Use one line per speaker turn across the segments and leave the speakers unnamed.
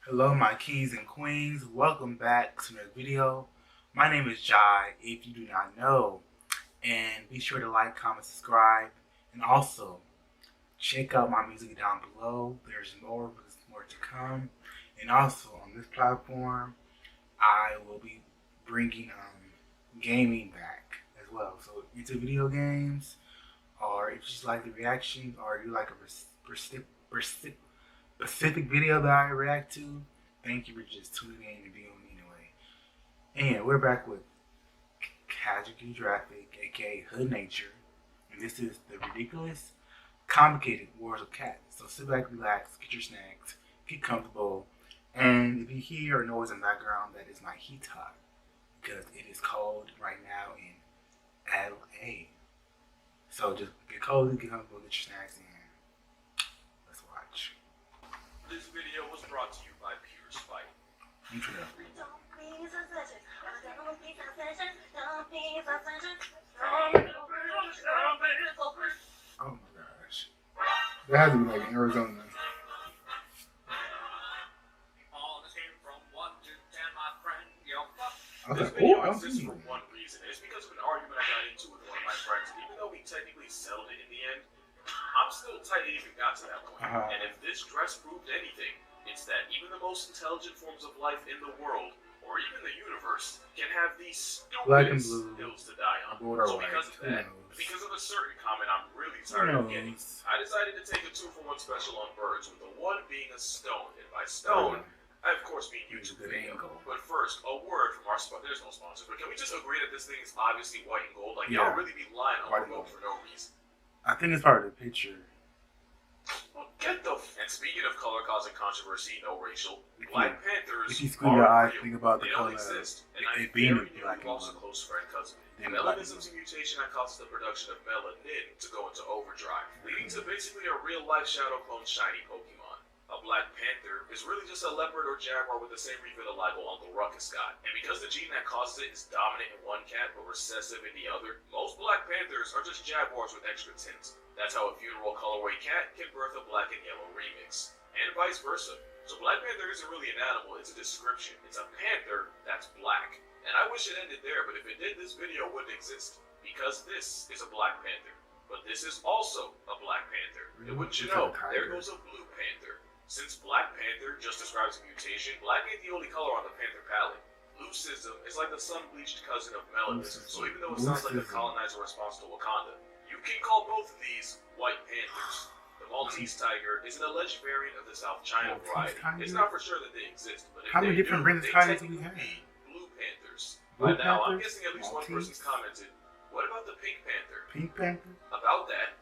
Hello my kings and queens, welcome back to another video. My name is Jai, if you do not know, and be sure to like, comment, subscribe, and also check out my music down below. There's more to come, and also on this platform I will be bringing gaming back as well. So into video games, or if you just like the reactions, or you like a specific video that I react to, thank you for just tuning in and viewing anyway. And we're back with Casual Geographic, aka Hood Nature, and this is the ridiculous, complicated wars of cats. So sit back, relax, get your snacks, get comfortable, and if you hear a noise in the background, that is my heater, because it is cold right now in LA. So just get cozy, get comfortable, get your snacks in. Let's watch.
This video was brought to you by Peter Spite.
Oh my gosh. That has to be like in Arizona.
This video exists for one reason. It's because of an argument I got into with one of my friends. And even though we technically settled it in the end, I'm still tight it even got to that point. And if this dress proved anything, it's that even the most intelligent forms of life in the world, or even the universe, can have these stupidest hills to die on. So because of that, because of a certain comment I'm really tired of getting, I decided to take a 2-for-1 special on birds, with the one being a stone. And by stone, I of course mean YouTube video. But first, a word from our sponsor. There's no sponsor, but can we just agree that this thing is obviously white and gold? Like, y'all really be lying on remote for no reason.
I think it's part of the picture.
Well, get the and speaking of color causing controversy, no racial, Black Panthers
if you squint your eyes,
real.
think about the
they
color.
Don't exist. And
they
I'm
being
very
black and
also close friend cousin. Melanism's a mutation that causes the production of melanin to go into overdrive, leading to basically a real-life shadow clone shiny Pokemon. A Black Panther is really just a leopard or jaguar with the same revitiligo Uncle Ruckus got. And because the gene that causes it is dominant in one cat but recessive in the other, most Black Panthers are just jaguars with extra tints. That's how a funeral colorway cat can birth a black and yellow remix. And vice versa. So Black Panther isn't really an animal, it's a description. It's a panther that's black. And I wish it ended there, but if it did, this video wouldn't exist. Because this is a Black Panther. But this is also a Black Panther. And wouldn't you know, there goes a Blue Panther. Since Black Panther just describes a mutation, black ain't the only color on the panther palette. Leucism is like the sun-bleached cousin of melanism, so even though it sounds like a colonizer response to Wakanda, you can call both of these White Panthers. The Maltese tiger is an alleged variant of the South China variety. It's not for sure that they exist, but if
how many different breeds of tigers do we have?
Blue Panthers. By now, I'm guessing at least one person's commented, what about the Pink Panther?
Pink Panther?
About that,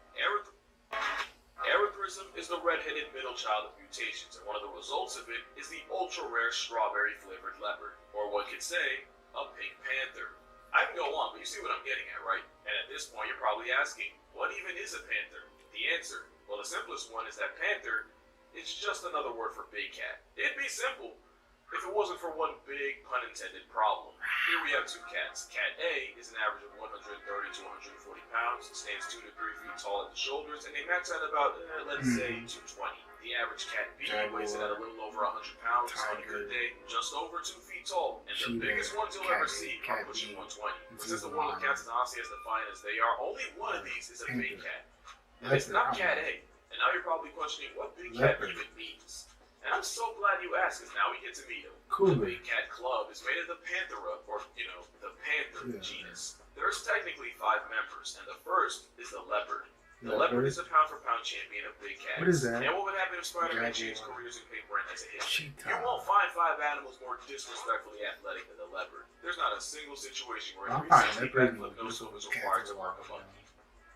Erythrism is the red-headed middle child of mutations, and one of the results of it is the ultra-rare strawberry-flavored leopard, or one could say, a pink panther. I can go on, but you see what I'm getting at, right? And at this point, you're probably asking, what even is a panther? The answer, well, the simplest one is that panther is just another word for big cat. It'd be simple if it wasn't for one big, pun-intended problem. Here we have two cats. Cat A is an average of 130 to 140 pounds, stands 2 to 3 feet tall at the shoulders, and they max out about, let's say, 220. The average cat B weighs in at a little over 100 pounds, on a good day, just over 2 feet tall. And the biggest ones you'll ever see are pushing 120. But since the world of cats is honestly as defined as they are, only one of these is a big cat. And it's not Cat A. And now you're probably questioning what big cat even means. And I'm so glad you asked, because now we get to meet him. The Big Cat Club is made of the Panthera, or, the panther genus. There's technically 5 members, and the first is the leopard. The leopard is a pound-for-pound champion of big cats.
What is that?
And what would happen if Spider-Man changed careers and paid rent as a hit? You won't find 5 animals more disrespectfully athletic than the leopard. There's not a single situation where a 360 backflip no-scope is required to mark a monkey.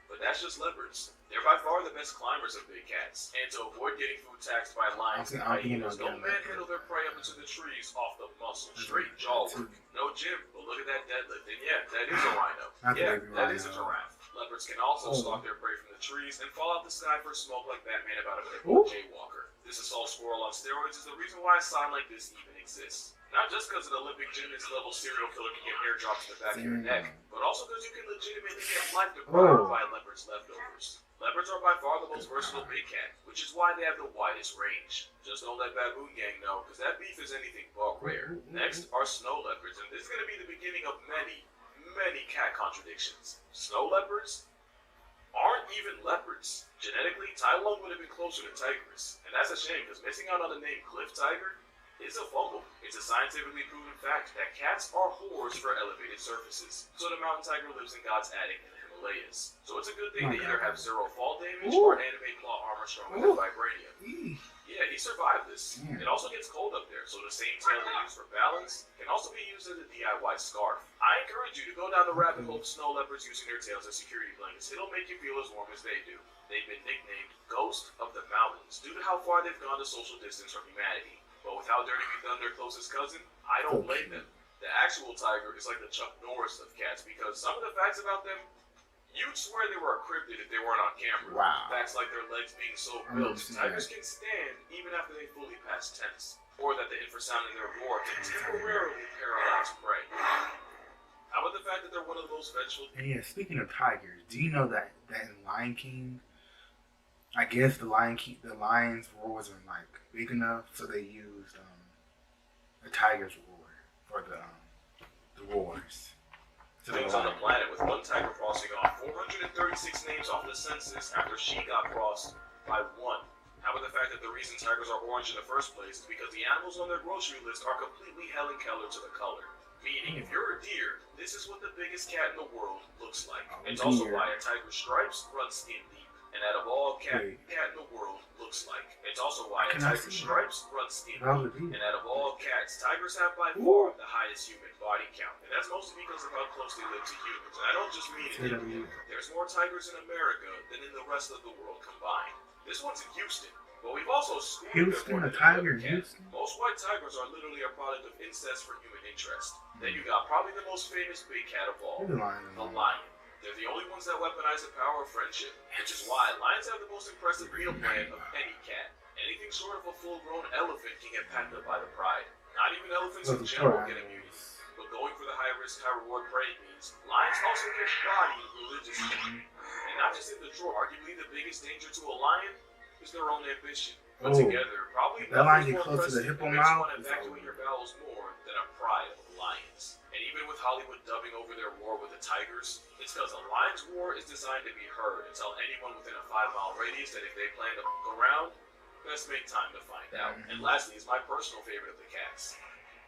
But that's just leopards. They're by far the best climbers of big cats. And to avoid getting food taxed by lions and hyenas, don't manhandle their prey up into the trees off the muscle. Straight jaw work. No gym, but look at that deadlift. And yeah, that is a rhino. Yeah, that is a giraffe. Leopards can also stalk their prey from the trees and fall out the sky for smoke like Batman about a jaywalker. This assault squirrel on steroids is the reason why a sign like this even exists. Not just because an Olympic gymnast level serial killer can get airdrops to the back of your neck, but also because you can legitimately get life deprived by a leopard's leftovers. Leopards are by far the most versatile big cat, which is why they have the widest range. Just don't let Baboon Gang know, because that beef is anything but rare. Next are snow leopards, and this is going to be the beginning of many cat contradictions. Snow leopards aren't even leopards. Genetically, Tai Lung would have been closer to tigers, and that's a shame, because missing out on the name cliff tiger is a fumble. It's a scientifically proven fact that cats are whores for elevated surfaces. So the mountain tiger lives in God's attic in the Himalayas. So it's a good thing they either have zero fall damage or anime claw armor stronger than vibranium. Yeah, he survived this. It also gets cold up there, so the same tail they use for balance can also be used as a DIY scarf. I encourage you to go down the rabbit hole of snow leopards using their tails as security blankets. It'll make you feel as warm as they do. They've been nicknamed Ghost of the Mountains due to how far they've gone to social distance from humanity. But with how Dirty we've done their closest cousin, I don't blame them. The actual tiger is like the Chuck Norris of cats because some of the facts about them, you'd swear they were a cryptid if they weren't on camera.
Wow.
Facts like their legs being so built, tigers can stand even after they fully pass tense. Or that the infrasound in their roar can temporarily paralyze prey. How about the fact that they're one of the most vengeful...
And yeah, speaking of tigers, do you know that in Lion King, I guess the lion's roar wasn't like big enough, so they used a tiger's roar for the roars.
Things on the planet, with one tiger crossing off 436 names off the census after she got crossed by one. How about the fact that the reason tigers are orange in the first place is because the animals on their grocery list are completely Helen Keller to the color. Meaning, if you're a deer, this is what the biggest cat in the world looks like. It's also why a tiger's stripes run skin deep. And out of all cat in the world looks like. It's also why a tiger's stripes run skin deep. And out of all cats, tigers have by far the highest human body count. And that's mostly because of how close they live to humans. And I don't just mean it. There's more tigers in America than in the rest of the world combined. This one's in Houston. But we've also schooled them more than other cats. Most white tigers are literally a product of incest for human interest. Then you got probably the most famous big cat of all, the lion. They're the only ones that weaponize the power of friendship, which is why lions have the most impressive meal plan of any cat. Anything short of a full-grown elephant can get packed up by the pride. Not even elephants in general get immunity. But going for the high-risk, high-reward prey means lions also get bodied religiously. And not just in the draw, arguably the biggest danger to a lion is their own ambition. Put together, probably
that lion get
more
close to the hippo
makes you
mouth.
want to evacuate your bowels more than a pride of lions. And even with Hollywood dubbing over their war with the tigers, it's because a lion's roar is designed to be heard and tell anyone within a 5-mile radius that if they plan to go around, best make time to find out. And lastly is my personal favorite of the cats,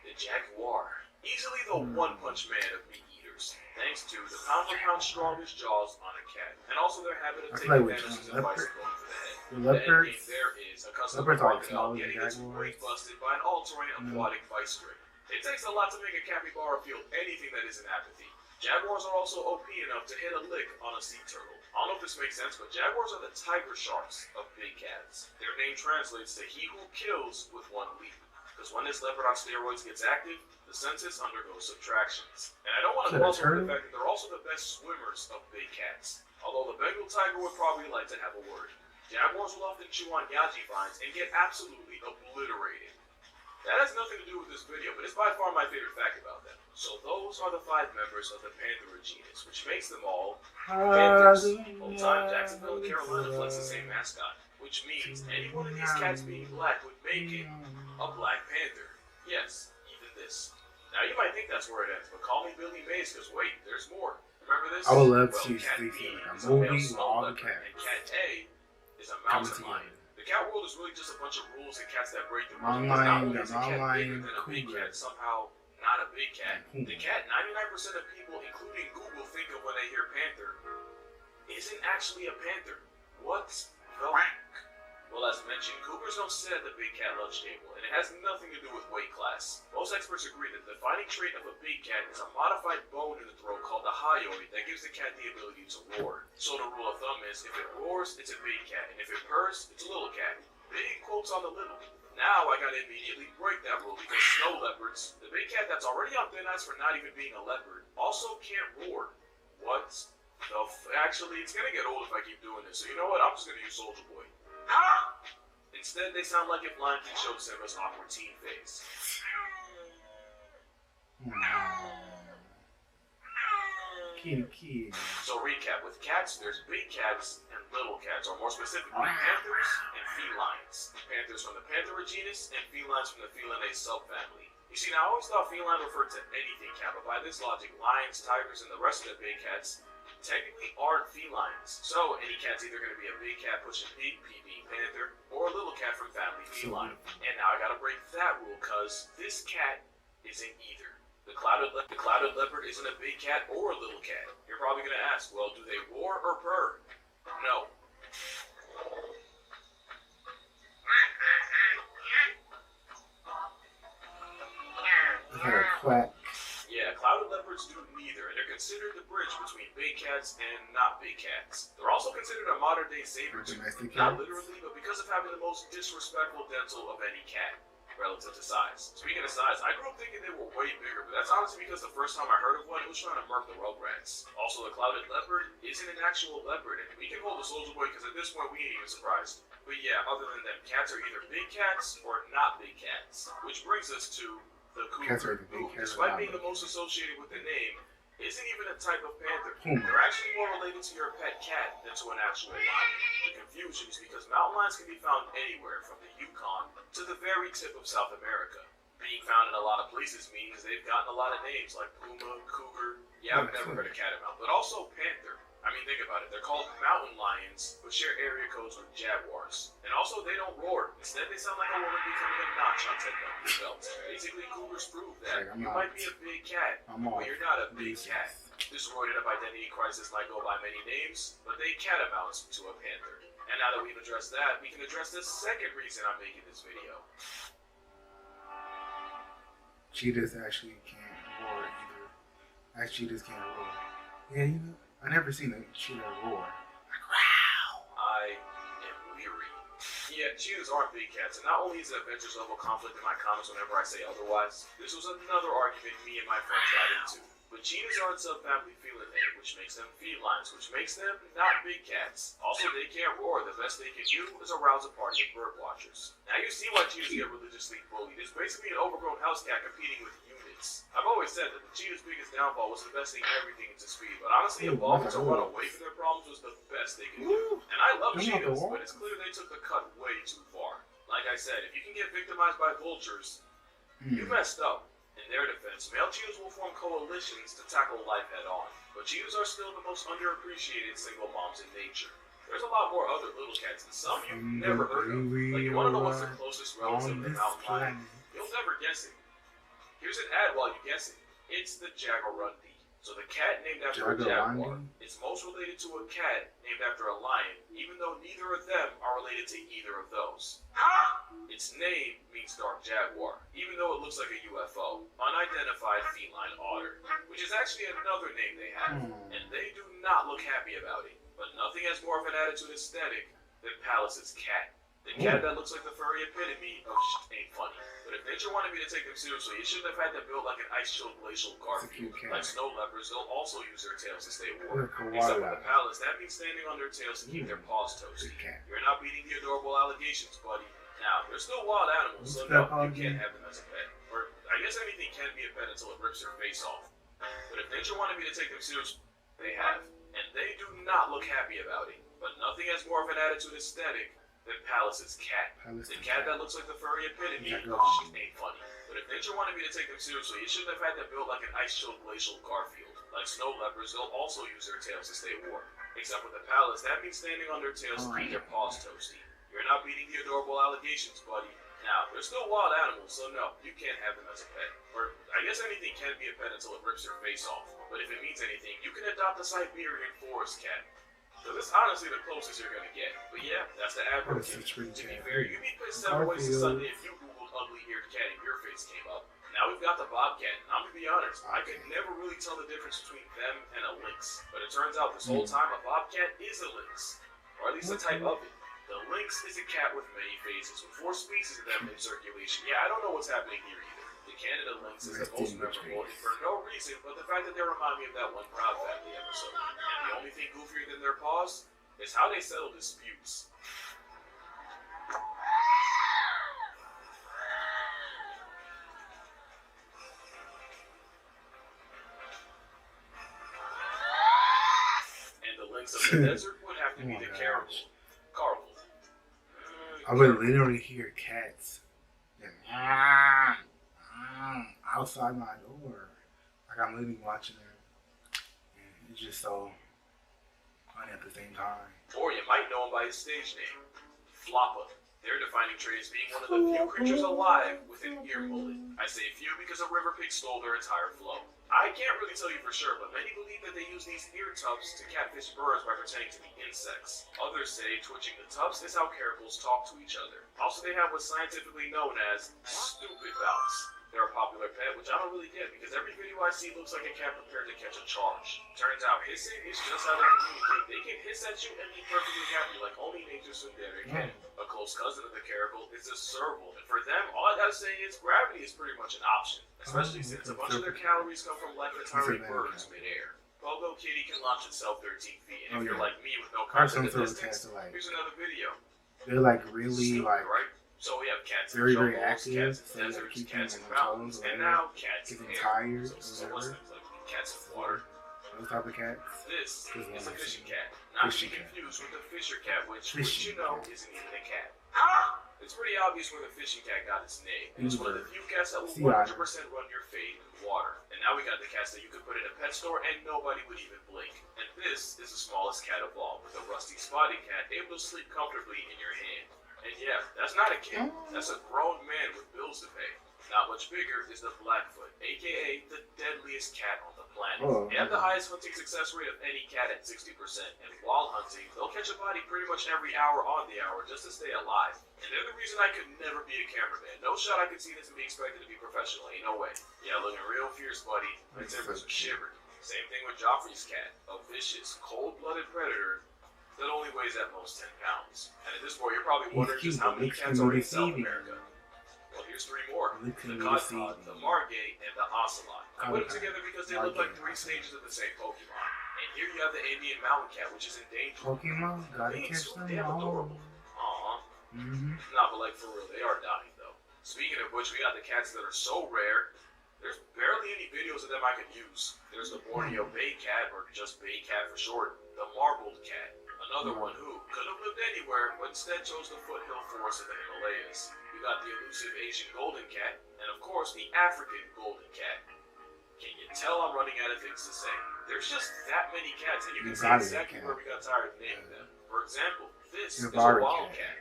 the jaguar. Easily the one-punch man of meat eaters, thanks to the pound-for-pound strongest jaws on a cat, and also their habit of taking advantage of the bicycle for the head. The end game there is a custom crocodile getting its brain busted by an all-terrain aquatic vice grip. It takes a lot to make a capybara feel anything that isn't apathy. Jaguars are also OP enough to hit a lick on a sea turtle. I don't know if this makes sense, but jaguars are the tiger sharks of big cats. Their name translates to he who kills with one leap. Because when this leopard on steroids gets active, the census undergoes subtractions. And I don't want to gloss over the fact that they're also the best swimmers of big cats. Although the Bengal tiger would probably like to have a word. Jaguars will often chew on yachi vines and get absolutely obliterated. That has nothing to do with this video, but it's by far my favorite fact about them. So those are the 5 members of the Panthera genus, which makes them all Panthers. Old-time Jacksonville and Carolina flex the same mascot, which means any one of these cats being black would make it a Black Panther. Yes, even this. Now you might think that's where it ends, but call me Billy Mays, because wait, there's more. Remember this?
I would love to see
Cat
like
B
a
is
movie
male
with
snow
all the
leopard,
cats.
and Cat A is a mountain lion. The cat world is really just a bunch of rules and cats that break the rules. Not only is a cat bigger than a big cat, somehow not a big cat. The cat 99% of people, including Google, think of when they hear panther, isn't actually a panther. What's the rank? Well, as mentioned, cougars don't sit at the big cat lunch table, and it has nothing to do with weight class. Most experts agree that the defining trait of a big cat is a modified bone in the throat called the hyoid that gives the cat the ability to roar. So the rule of thumb is, if it roars, it's a big cat, and if it purrs, it's a little cat. Big quotes on the little. Now I gotta immediately break that rule because snow leopards, the big cat that's already on thin ice for not even being a leopard, also can't roar. What the actually, it's gonna get old if I keep doing this, so you know what, I'm just gonna use Soldier Boy. Instead, they sound like if Lion King showed Simba's awkward teen phase.
kitty.
So recap, with cats, there's big cats and little cats, or more specifically, panthers and felines. Panthers from the Panthera genus and felines from the Felinae subfamily. You see, now I always thought feline referred to anything cat, but by this logic, lions, tigers, and the rest of the big cats technically aren't felines. So any cat's either going to be a big cat pushing pig, P being panther, or a little cat from family feline. And now I gotta break that rule, cause this cat isn't either. The clouded leopard isn't a big cat or a little cat. You're probably gonna ask, well, do they roar or purr? No.
Quack.
Yeah, clouded leopards do neither, and they're considered the bridge between big cats and not big cats. They're also considered a modern-day saber tooth, not literally, but because of having the most disrespectful dental of any cat, relative to size. Speaking of size, I grew up thinking they were way bigger, but that's honestly because the first time I heard of one, it was trying to murk the Rugrats. Also, the clouded leopard isn't an actual leopard, and we can hold the Soldier Boy because at this point we ain't even surprised. But yeah, other than them, cats are either big cats or not big cats, which brings us to the cougar, who, despite being the most associated with the name, isn't even a type of panther. They're actually more related to your pet cat than to an actual lion. The confusion is because mountain lions can be found anywhere from the Yukon to the very tip of South America. Being found in a lot of places means they've gotten a lot of names like puma, cougar, yeah, I've never heard of catamount, but also panther. I mean, think about it. They're called mountain lions, but share area codes with jaguars. And also, they don't roar. Instead, they sound like a woman becoming a notch on Ted Bundy's belt. Basically, cougars prove that you might be a big cat, but you're not a big cat. This roided up identity crisis might go by many names, but they catamounts to a panther. And now that we've addressed that, we can address the second reason I'm making this video.
Cheetahs actually can't roar either. Cheetahs can't roar. Yeah, you know. I never seen a cheetah roar.
I am weary. Yeah, cheetahs aren't big cats, and not only is it Avengers level conflict in my comments whenever I say otherwise, this was another argument me and my friends got into. But cheetahs are in subfamily Felinae, which makes them felines, which makes them not big cats. Also, they can't roar. The best they can do is arouse a party of bird watchers. Now you see why cheetahs get religiously bullied. It's basically an overgrown house cat competing with humans. I've always said that the cheetah's biggest downfall was investing everything into speed, but honestly, evolving to run away from their problems was the best they could do. And I love cheetahs, but it's clear they took the cut way too far. Like I said, if you can get victimized by vultures, you messed up. In their defense, male cheetahs will form coalitions to tackle life head-on, but cheetahs are still the most underappreciated single moms in nature. There's a lot more other little cats, and some you've never heard of. Like, you want to know what's the closest relative to the mountain lion? You'll never guess it. Here's an ad while you guess it. It's the jaguarundi. So the cat named after a jaguar is most related to a cat named after a lion, even though neither of them are related to either of those. Its name means dark jaguar, even though it looks like a UFO, unidentified feline otter, which is actually another name they have, and they do not look happy about it. But nothing has more of an attitude aesthetic than Palace's cat. The cat that looks like the furry epitome of ain't funny. But if nature wanted me to take them seriously, it shouldn't have had to build like an ice-chilled glacial Garfield. Like snow leopards, they'll also use their tails to stay warm. Except with the Palace, that means standing on their tails to keep their paws toasty. You're not beating the adorable allegations, buddy. Now, they're still wild animals, so no, you can't have them as a pet. Or, I guess anything can be a pet until it rips your face off. But if nature wanted me to take them seriously, they have. And they do not look happy about it. But nothing has more of an attitude aesthetic than Palace's cat. The cat that looks like the furry epitome of ain't funny. But if nature wanted me to take them seriously, it shouldn't have had to build like an ice-chilled glacial Garfield. Like snow leopards, they'll also use their tails to stay warm. Except with the Palace, that means standing on their tails to keep their paws toasty. You're not beating the adorable allegations, buddy. Now, they're still wild animals, so no, you can't have them as a pet. Or, I guess anything can be a pet until it rips your face off. But if it means anything, you can adopt a Siberian forest cat. So this is honestly the closest you're gonna get. But yeah, that's the average. To be fair, you'd be pissed 7 ways to Sunday if you googled ugly-eared cat and your face came up. Now we've got the bobcat, and I'm gonna be honest, I could never really tell the difference between them and a lynx. But it turns out this whole time a bobcat is a lynx. Or at least a type of it. The lynx is a cat with many phases, with 4 species of them in circulation. Yeah, I don't know what's happening here either. The Canada lynx is the most memorable, and for no reason but the fact that they remind me of that one Proud Family episode. And the only thing goofier than their paws is how they settle disputes. elephants of the desert would have to be the caribou. Caribou.
I would literally hear cats outside my door. Like I'm literally watching them. And it's just so funny at the same time.
Or you might know him by his stage name, Floppa. Their defining trait is being one of the few creatures alive with an ear mullet. I say few because a river pig stole their entire flow. I can't really tell you for sure, but many believe that they use these ear tufts to catfish birds by pretending to be insects. Others say twitching the tufts is how caribous talk to each other. Also, they have what's scientifically known as stupid mouths. They're a popular pet, which I don't really get because every video I see looks like a cat prepared to catch a charge. Turns out hissing is just how they communicate. They can hiss at you and be perfectly happy like only nature's tsundere can. A close cousin of the caribou is the serval, and for them, all I gotta say is gravity is pretty much an option, especially since a bunch of their calories come from life retiring birds mid-air. Pogo Kitty can launch itself 13 feet, and if you're like me with no concept of distance, here's another video.
They're like really like
right? So we have cats
very,
in
very
jungles,
active,
cats in deserts, cats in mountains, and now cats in air.
tired,
So what's next? Like cats in water.
Those type of cats.
This is a fishing cat. Not to be confused with the fisher cat, which you know isn't even a cat. It's pretty obvious where the fishing cat got its name. It's one of the few cats that will 100% run your fade in water. And now we got the cats that you could put in a pet store and nobody would even blink. And this is the smallest cat of all, with a rusty spotty cat able to sleep comfortably in your hand. And yeah, that's not a kid. That's a grown man with bills to pay. Not much bigger is the Blackfoot, aka the deadliest cat on the planet. They have the highest hunting success rate of any cat at 60%, and while hunting, they'll catch a body pretty much every hour on the hour just to stay alive. And they're the reason I could never be a cameraman. No shot I could see this and be expected to be professional, ain't no way. Yeah, looking real fierce, buddy. My tempers are shivered. Same thing with Joffrey's cat, a vicious, cold-blooded predator that only weighs at most 10 pounds. And at this point, you're probably wondering just how many cats are in South America. Well, here's three more. The Codcod, the Margay, and the Ocelot. I put them together because they look like three stages of the same Pokemon. And here you have the Indian mountain cat, which is endangered.
Pokemon? Gotta catch them all.
Aw. Nah, but like for real, they are dying though. Speaking of which, we got the cats that are so rare, there's barely any videos of them I could use. There's the Borneo Bay cat, or just Bay cat for short, the marbled cat. Another one who could have lived anywhere, but instead chose the foothill forests of the Himalayas. We got the elusive Asian golden cat, and of course the African golden cat. Can you tell I'm running out of things to say? There's just that many cats, and you can see exactly where we got tired of naming them. For example, this is a wildcat.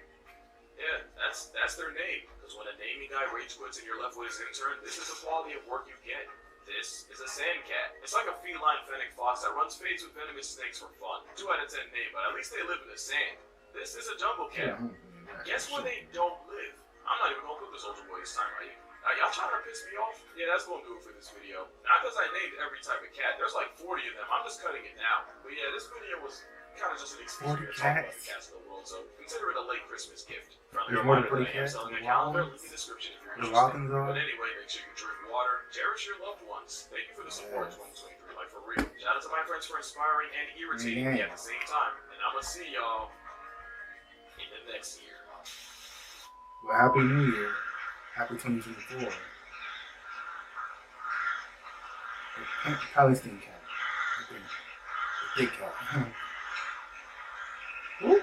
Yeah, that's their name, because when a naming guy rage quits and you're left with his intern, this is the quality of work you get. This is a sand cat. It's like a feline fennec fox that runs fades with venomous snakes for fun. 2 out of 10 name, but at least they live in the sand. This is a jungle cat. Guess where they don't live? I'm not even gonna put the Soldier Boy this time, right? Y'all trying to piss me off? Yeah, that's gonna do it for this video. Not because I named every type of cat. There's like 40 of them. I'm just cutting it now. But yeah, this video was kind of just an excuse to talk about the cats of the world, so consider it a late Christmas gift. Friendly reminder that I am selling a calendar. Link in the description if you're interested. But anyway, make sure you drink water, cherish your loved ones. Thank you for the support in 2023, like for real. Shout out to my friends for inspiring and irritating me at the same time. And I'm gonna see y'all in the next year.
Well, Happy New Year. Happy 2024. The Palestine cat. The big cat. Ooh.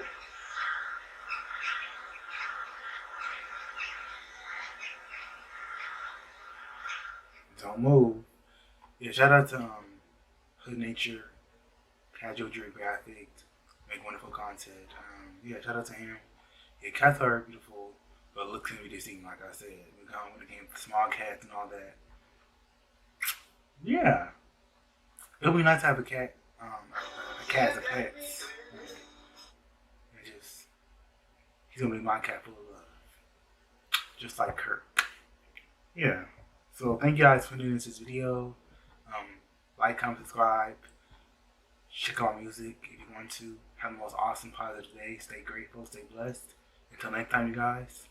Don't move. Yeah, shout out to Hood Nature, Casual Geographic, make wonderful content. Yeah, shout out to him. Yeah, cats are beautiful, but looks can be deceiving, like I said. We're going with the game for small cats and all that. Yeah. It'll be nice to have a cat as a pet. He's gonna be my cat full of love. Just like Kurt. Yeah. So thank you guys for tuning into this video. Like, comment, subscribe. Check out music if you want to. Have the most awesome positive day. Stay grateful, stay blessed. Until next time, you guys.